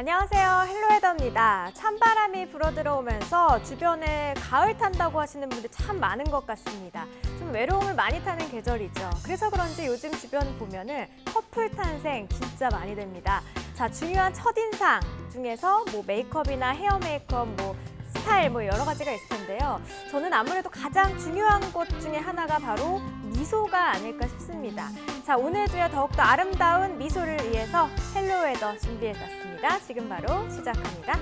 안녕하세요. 헬로헤더입니다. 찬바람이 불어들어오면서 주변에 가을 탄다고 하시는 분들 참 많은 것 같습니다. 좀 외로움을 많이 타는 계절이죠. 그래서 그런지 요즘 주변 보면은 커플 탄생 진짜 많이 됩니다. 자, 중요한 첫인상 중에서 뭐 메이크업이나 헤어 메이크업, 뭐 스타일 뭐 여러 가지가 있을 텐데요. 저는 아무래도 가장 중요한 것 중에 하나가 바로 미소가 아닐까 싶습니다. 자, 오늘도요 더욱더 아름다운 미소를 위해서 헬로웨더 준비해봤습니다. 지금 바로 시작합니다.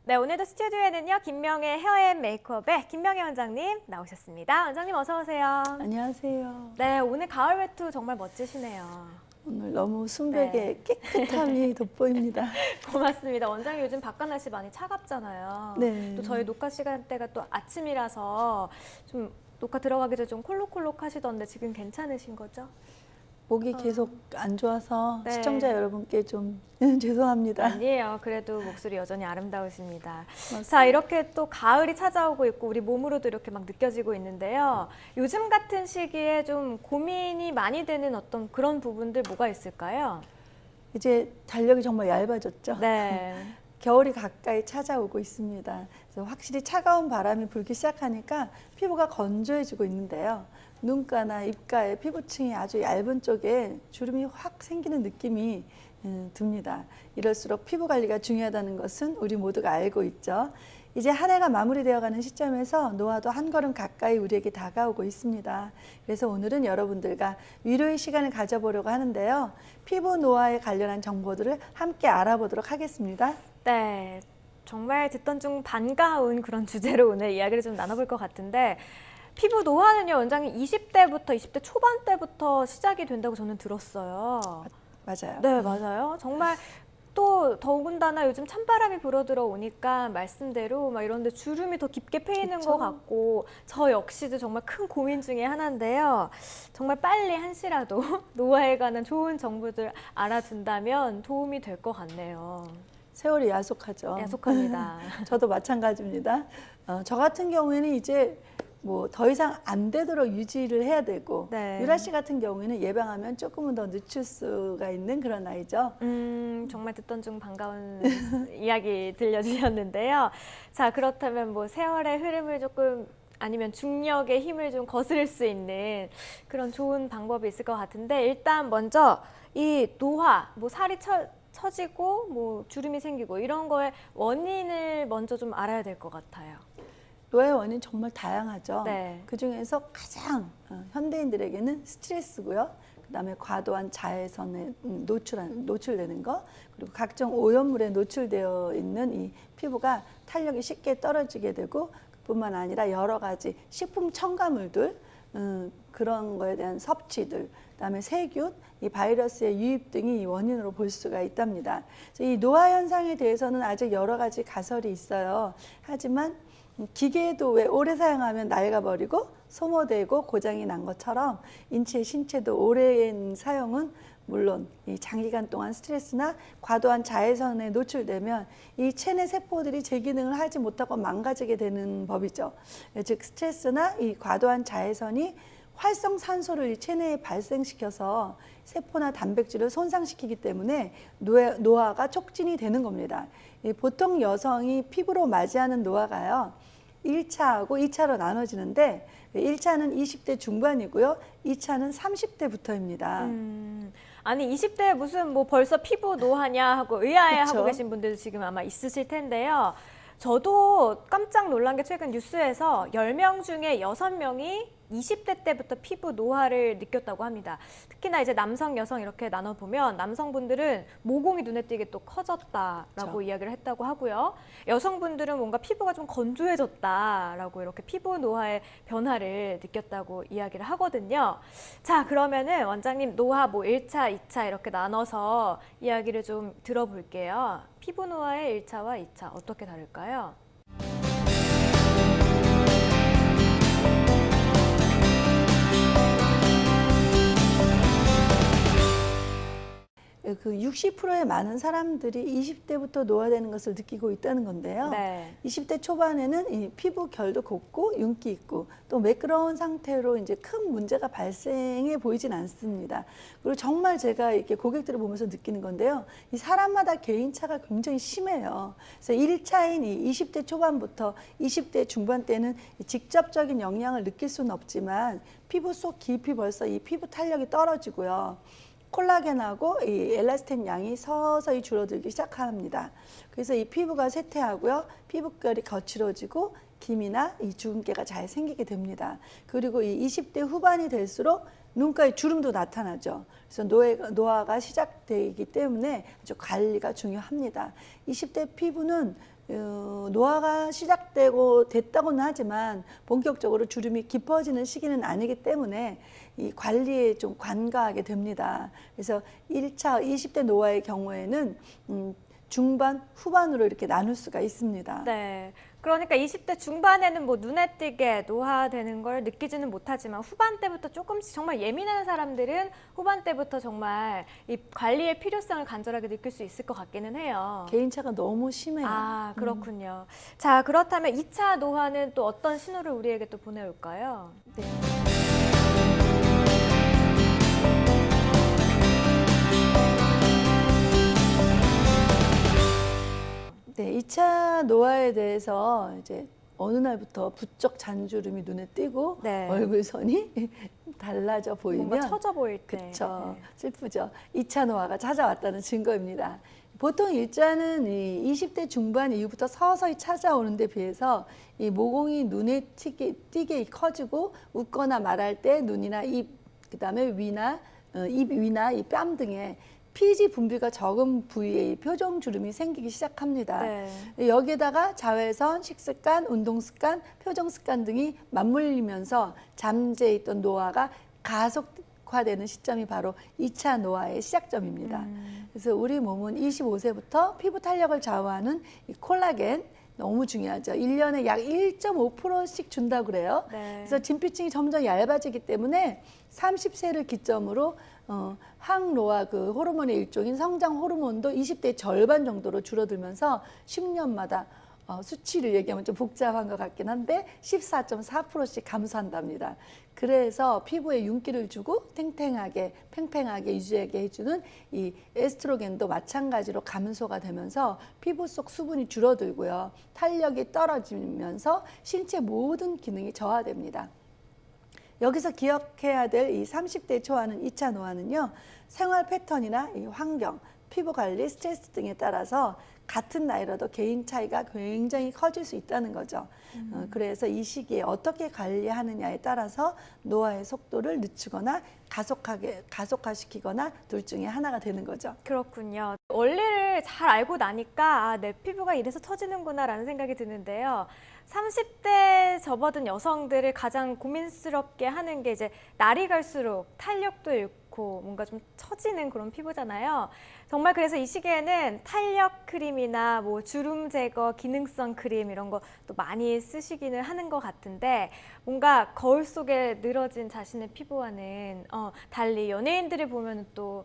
네, 오늘도 스튜디오에는요 김명애 헤어앤 메이크업의 김명애 원장님 나오셨습니다. 원장님 어서 오세요. 안녕하세요. 네, 오늘 가을 외투 정말 멋지시네요. 오늘 너무 순백의 깨끗함이 돋보입니다. 고맙습니다. 원장님 요즘 바깥 날씨 많이 차갑잖아요. 네. 또 저희 녹화 시간대가 또 아침이라서 좀 녹화 들어가기 전에 좀 콜록콜록 하시던데 지금 괜찮으신 거죠? 목이 계속 안 좋아서 네. 시청자 여러분께 좀 죄송합니다. 아니에요. 그래도 목소리 여전히 아름다우십니다. 맞습니다. 자, 이렇게 또 가을이 찾아오고 있고 우리 몸으로도 이렇게 막 느껴지고 있는데요. 요즘 같은 시기에 좀 고민이 많이 되는 어떤 그런 부분들 뭐가 있을까요? 이제 달력이 정말 얇아졌죠. 네. 겨울이 가까이 찾아오고 있습니다. 그래서 확실히 차가운 바람이 불기 시작하니까 피부가 건조해지고 있는데요. 눈가나 입가에 피부층이 아주 얇은 쪽에 주름이 확 생기는 느낌이 듭니다. 이럴수록 피부 관리가 중요하다는 것은 우리 모두가 알고 있죠. 이제 한 해가 마무리되어가는 시점에서 노화도 한 걸음 가까이 우리에게 다가오고 있습니다. 그래서 오늘은 여러분들과 위로의 시간을 가져보려고 하는데요. 피부 노화에 관련한 정보들을 함께 알아보도록 하겠습니다. 네, 정말 듣던 중 반가운 그런 주제로 오늘 이야기를 좀 나눠볼 것 같은데 피부 노화는요, 원장님 20대부터 20대 초반 때부터 시작이 된다고 저는 들었어요. 맞아요. 네, 맞아요. 정말 또 더군다나 요즘 찬바람이 불어들어 오니까 말씀대로 막 이런데 주름이 더 깊게 패이는 그쵸? 것 같고 저 역시도 정말 큰 고민 중에 하나인데요. 정말 빨리 한시라도 노화에 관한 좋은 정보들 알아둔다면 도움이 될 것 같네요. 세월이 야속하죠. 야속합니다. 저도 마찬가지입니다. 저 같은 경우에는 이제 뭐 더 이상 안 되도록 유지를 해야 되고 네. 유라 씨 같은 경우에는 예방하면 조금은 더 늦출 수가 있는 그런 나이죠. 정말 듣던 중 반가운 이야기 들려주셨는데요. 자, 그렇다면 뭐 세월의 흐름을 조금 아니면 중력의 힘을 좀 거스를 수 있는 그런 좋은 방법이 있을 것 같은데 일단 먼저 이 노화, 뭐 살이 처지고 뭐 주름이 생기고 이런 거의 원인을 먼저 좀 알아야 될 것 같아요. 노화의 원인 정말 다양하죠. 네. 그중에서 가장 현대인들에게는 스트레스고요. 그다음에 과도한 자외선에 노출되는 거, 그리고 각종 오염물에 노출되어 있는 이 피부가 탄력이 쉽게 떨어지게 되고 그뿐만 아니라 여러 가지 식품 첨가물들, 그런 거에 대한 섭취들, 그다음에 세균, 이 바이러스의 유입 등이 원인으로 볼 수가 있답니다. 그래서 이 노화 현상에 대해서는 아직 여러 가지 가설이 있어요. 하지만 기계도 왜 오래 사용하면 낡아버리고 소모되고 고장이 난 것처럼 신체도 오랜 사용은 물론 이 장기간 동안 스트레스나 과도한 자외선에 노출되면 이 체내 세포들이 제 기능을 하지 못하고 망가지게 되는 법이죠. 즉 스트레스나 이 과도한 자외선이 활성산소를 이 체내에 발생시켜서 세포나 단백질을 손상시키기 때문에 노화가 촉진이 되는 겁니다. 보통 여성이 피부로 맞이하는 노화가요. 1차하고 2차로 나눠지는데 1차는 20대 중반이고요. 2차는 30대부터입니다. 아니 20대에 무슨 뭐 벌써 피부 노화냐 하고 의아해하고 그쵸? 계신 분들도 지금 아마 있으실 텐데요. 저도 깜짝 놀란 게 최근 뉴스에서 10명 중에 6명이 20대 때부터 피부 노화를 느꼈다고 합니다. 특히나 이제 남성, 여성 이렇게 나눠보면 남성분들은 모공이 눈에 띄게 또 커졌다라고 그렇죠. 이야기를 했다고 하고요. 여성분들은 뭔가 피부가 좀 건조해졌다라고 이렇게 피부 노화의 변화를 느꼈다고 이야기를 하거든요. 자, 그러면은 원장님 노화 뭐 1차, 2차 이렇게 나눠서 이야기를 좀 들어볼게요. 피부 노화의 1차와 2차 어떻게 다를까요? 그 60%의 많은 사람들이 20대부터 노화되는 것을 느끼고 있다는 건데요. 네. 20대 초반에는 이 피부 결도 곱고 윤기 있고 또 매끄러운 상태로 이제 큰 문제가 발생해 보이진 않습니다. 그리고 정말 제가 이렇게 고객들을 보면서 느끼는 건데요. 이 사람마다 개인차가 굉장히 심해요. 그래서 1차인 이 20대 초반부터 20대 중반 때는 직접적인 영향을 느낄 수는 없지만 피부 속 깊이 벌써 이 피부 탄력이 떨어지고요. 콜라겐하고 이 엘라스틴 양이 서서히 줄어들기 시작합니다. 그래서 이 피부가 쇠퇴하고요. 피부결이 거칠어지고 기미나 이 주근깨가 잘 생기게 됩니다. 그리고 이 20대 후반이 될수록 눈가에 주름도 나타나죠. 그래서 노화가 시작되기 때문에 아주 관리가 중요합니다. 20대 피부는 노화가 됐다고는 하지만 본격적으로 주름이 깊어지는 시기는 아니기 때문에 이 관리에 좀 관가하게 됩니다. 그래서 1차 20대 노화의 경우에는 중반, 후반으로 이렇게 나눌 수가 있습니다. 네. 그러니까 20대 중반에는 뭐 눈에 띄게 노화되는 걸 느끼지는 못하지만 후반 때부터 조금씩 정말 예민한 사람들은 후반 때부터 정말 이 관리의 필요성을 간절하게 느낄 수 있을 것 같기는 해요. 개인차가 너무 심해요. 아, 그렇군요. 자, 그렇다면 2차 노화는 또 어떤 신호를 우리에게 또 보내올까요? 네. 네, 2차 노화에 대해서 이제 어느 날부터 부쩍 잔주름이 눈에 띄고 네. 얼굴선이 달라져 보이면 뭔가 처져 보일 때. 그쵸, 네. 슬프죠. 2차 노화가 찾아왔다는 증거입니다. 보통 일자는 이 20대 중반 이후부터 서서히 찾아오는 데 비해서 이 모공이 눈에 띄게 커지고 웃거나 말할 때 눈이나 입, 그다음에 입 위나 이 뺨 등에 피지 분비가 적은 부위에 표정 주름이 생기기 시작합니다. 네. 여기에다가 자외선, 식습관, 운동습관, 표정습관 등이 맞물리면서 잠재해 있던 노화가 가속화되는 시점이 바로 2차 노화의 시작점입니다. 그래서 우리 몸은 25세부터 피부 탄력을 좌우하는 이 콜라겐, 너무 중요하죠. 1년에 약 1.5%씩 준다고 그래요. 네. 그래서 진피층이 점점 얇아지기 때문에 30세를 기점으로 항노화 그 호르몬의 일종인 성장 호르몬도 20대 절반 정도로 줄어들면서 10년마다 수치를 얘기하면 좀 복잡한 것 같긴 한데 14.4%씩 감소한답니다. 그래서 피부에 윤기를 주고 탱탱하게 팽팽하게 유지하게 해주는 이 에스트로겐도 마찬가지로 감소가 되면서 피부 속 수분이 줄어들고요. 탄력이 떨어지면서 신체 모든 기능이 저하됩니다. 여기서 기억해야 될 이 30대 초하는 2차 노화는요. 생활 패턴이나 이 환경, 피부 관리, 스트레스 등에 따라서 같은 나이라도 개인 차이가 굉장히 커질 수 있다는 거죠. 그래서 이 시기에 어떻게 관리하느냐에 따라서 노화의 속도를 늦추거나 가속화시키거나 둘 중에 하나가 되는 거죠. 그렇군요. 원리를 잘 알고 나니까 내 피부가 이래서 처지는구나라는 생각이 드는데요. 30대 접어든 여성들을 가장 고민스럽게 하는 게 이제 날이 갈수록 탄력도 잃고 뭔가 좀 처지는 그런 피부잖아요. 정말 그래서 이 시기에는 탄력 크림이나 뭐 주름 제거 기능성 크림 이런 거 또 많이 쓰시기는 하는 것 같은데 뭔가 거울 속에 늘어진 자신의 피부와는 달리 연예인들을 보면 또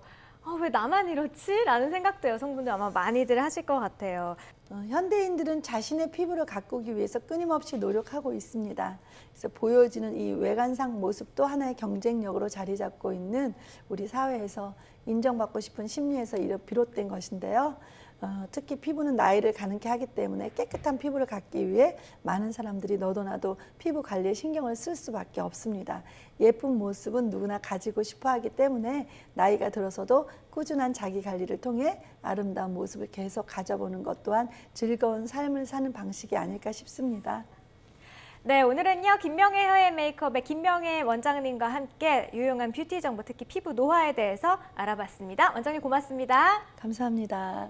왜 나만 이렇지? 라는 생각도 여성분들 아마 많이들 하실 것 같아요. 현대인들은 자신의 피부를 가꾸기 위해서 끊임없이 노력하고 있습니다. 그래서 보여지는 이 외관상 모습도 하나의 경쟁력으로 자리 잡고 있는 우리 사회에서 인정받고 싶은 심리에서 비롯된 것인데요. 특히 피부는 나이를 가능케 하기 때문에 깨끗한 피부를 갖기 위해 많은 사람들이 너도 나도 피부 관리에 신경을 쓸 수밖에 없습니다. 예쁜 모습은 누구나 가지고 싶어 하기 때문에 나이가 들어서도 꾸준한 자기 관리를 통해 아름다운 모습을 계속 가져보는 것 또한 즐거운 삶을 사는 방식이 아닐까 싶습니다. 네, 오늘은요 김명애 헤어 메이크업의 김명애 원장님과 함께 유용한 뷰티 정보, 특히 피부 노화에 대해서 알아봤습니다. 원장님 고맙습니다. 감사합니다.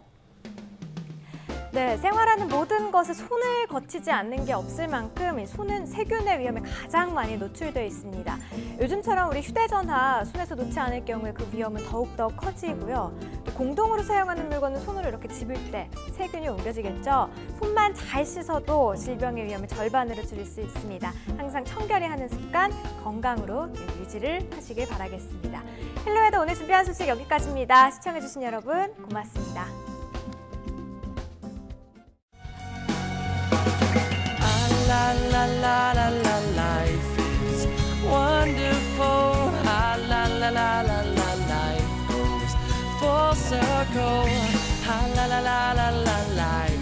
네, 생활하는 모든 것에 손을 거치지 않는 게 없을 만큼 이 손은 세균의 위험에 가장 많이 노출되어 있습니다. 요즘처럼 우리 휴대전화 손에서 놓지 않을 경우에 그 위험은 더욱더 커지고요. 또 공동으로 사용하는 물건은 손으로 이렇게 집을 때 세균이 옮겨지겠죠. 손만 잘 씻어도 질병의 위험을 절반으로 줄일 수 있습니다. 항상 청결히 하는 습관 건강으로 유지를 하시길 바라겠습니다. 헬로에도 오늘 준비한 소식 여기까지입니다. 시청해주신 여러분 고맙습니다. La la la la la, life is wonderful. La la la la la la, life goes full circle. La la la la la la, life.